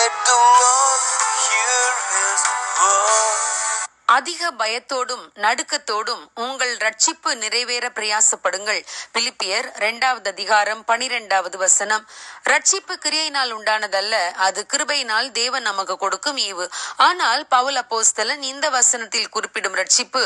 Let the world hear his word. அதிக பயத்தோடும் நடுக்கத்தோடும் உங்கள் ரட்சிப்பு நிறைவேற பிரயாசப்படுங்கள். பிலிப்பியர் 2:12 ரட்சிப்பு கிரியையினால் உண்டானதல்ல, அது கிருபையினால் தேவன் நமக்கு கொடுக்கும் ஈவு. ஆனால் பவுல் அப்போஸ்தலன் இந்த வசனத்தில் குறிப்பிடும் ரட்சிப்பு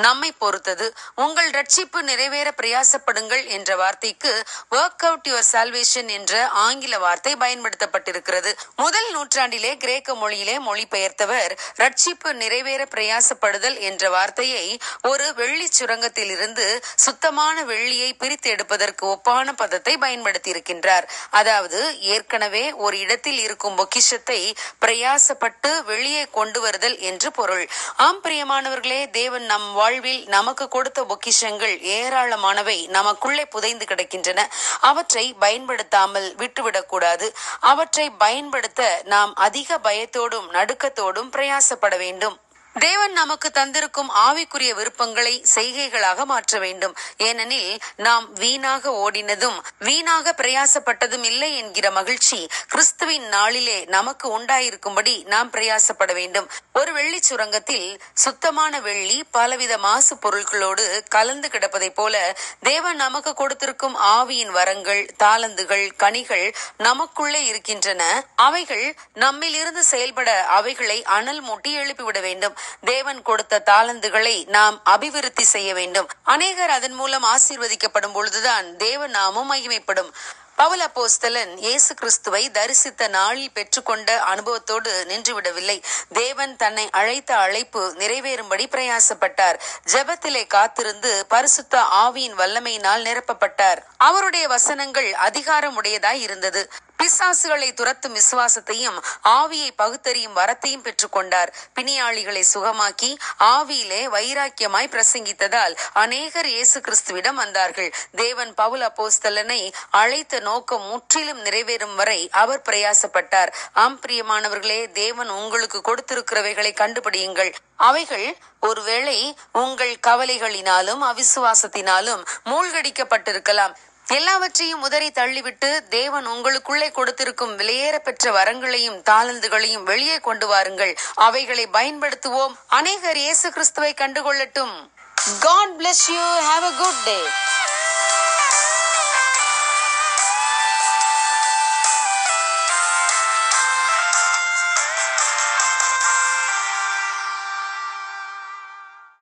நம்மை பொறுத்தது. உங்கள் ரட்சிப்பு நிறைவேற பிரயாசப்படுங்கள் என்ற வார்த்தைக்கு ஒர்க் அவுட் யுவர் சால்வேஷன் என்ற ஆங்கில வார்த்தை பயன்படுத்தப்பட்டிருக்கிறது. முதல் நூற்றாண்டிலே கிரேக்க மொழியிலே மொழிபெயர்த்தவர் ரட்சிப்பு நிறைவேற பிரயாசப்படுதல் என்ற வார்த்தையை ஒரு வெள்ளி சுரங்கத்தில் இருந்து சுத்தமான வெள்ளியை பிரித்து எடுப்பதற்கு ஒப்பான பதத்தை பயன்படுத்தி இருக்கின்றார். அதாவது ஏற்கனவே ஒரு இடத்தில் இருக்கும் பொக்கிஷத்தை பிரயாசப்பட்டு வெளியே கொண்டு வருதல் என்று பொருள். ஆம் பிரியமானவர்களே, தேவன் நம் வாழ்வில் நமக்கு கொடுத்த பொக்கிஷங்கள் ஏராளமானவை நமக்குள்ளே புதைந்து கிடக்கின்றன. அவற்றை பயன்படுத்தாமல் விட்டுவிடக்கூடாது. அவற்றை பயன்படுத்த நாம் அதிக பயத்தோடும் நடுக்கத்தோடும் பிரயாசப்பட வேண்டும். தேவன் நமக்கு தந்திருக்கும் ஆவிக்குரிய விருப்பங்களை செய்கைகளாக மாற்ற வேண்டும். ஏனெனில் நாம் வீணாக ஓடினதும் வீணாக பிரயாசப்பட்டதும் இல்லை என்கிற மகிழ்ச்சி கிறிஸ்துவின் நாளிலே நமக்கு உண்டாயிருக்கும்படி நாம் பிரயாசப்பட வேண்டும். ஒரு வெள்ளி சுரங்கத்தில் சுத்தமான வெள்ளி பலவித மாசு பொருட்களோடு கலந்து கிடப்பதை போல தேவன் நமக்கு கொடுத்திருக்கும் ஆவியின் வரங்கள், தாளந்துகள், கனிகள் நமக்குள்ளே இருக்கின்றன. அவைகள் நம்மில் இருந்து செயல்பட அவைகளை அனல் மூட்டி எழுப்பிவிட வேண்டும். தேவன் கொடுத்த தாளந்துகளை நாம் அபிவிருத்தி செய்ய வேண்டும். அநேகர் அதன் மூலம் ஆசீர்வதிக்கப்படும் பொழுதுதான் தேவ நாமம் மகிமைப்படும். பவுல் அப்போஸ்தலன் இயேசு கிறிஸ்துவை தரிசித்த நாளில் பெற்றுக்கொண்ட அனுபவத்தோடு நின்றுவிடவில்லை. தேவன் தன்னை அழைத்த அழைப்பு நிறைவேறும்படி பிரயாசப்பட்டார். ஜெபத்திலே காத்திருந்து பரிசுத்த ஆவியின் வல்லமையினால் நிரப்பப்பட்டார். அவருடைய வசனங்கள் அதிகாரம் உடையதாய் இருந்தது. பிசாசுகளை துரத்தும் விசுவாசத்தையும் ஆவியை பகுத்தறியும் வரத்தையும் பெற்றுக்கொண்டார். பிணியாளிகளை சுகமாக்கி ஆவியிலே வைராக்கியமாய் பிரசங்கித்ததால் அநேகர் இயேசு கிறிஸ்துவிடம் வந்தார்கள். தேவன் பவுல் அப்போஸ்தலனை அழைத்த நோக்கம் முற்றிலும் நிறைவேறும் வரை அவர் பிரயாசப்பட்டார். ஆம் பிரியமானவர்களே, தேவன் உங்களுக்கு கொடுத்திருக்கிறவைகளை கண்டுபிடியுங்கள். அவைகள் ஒருவேளை உங்கள் கவலைகளினாலும் அவிசுவாசத்தினாலும் மூழ்கடிக்கப்பட்டிருக்கலாம். எல்லாவற்றையும் உதறி தள்ளிவிட்டு தேவன் உங்களுக்குள்ளே கொடுத்திருக்கும் விலையேற பெற்ற வரங்களையும் தாளந்துகளையும் வெளியே கொண்டு வாருங்கள். அவைகளை பயன்படுத்துவோம். அநேகர் இயேசு கிறிஸ்துவை கண்டுகொள்ளட்டும். God bless you. Have a good day.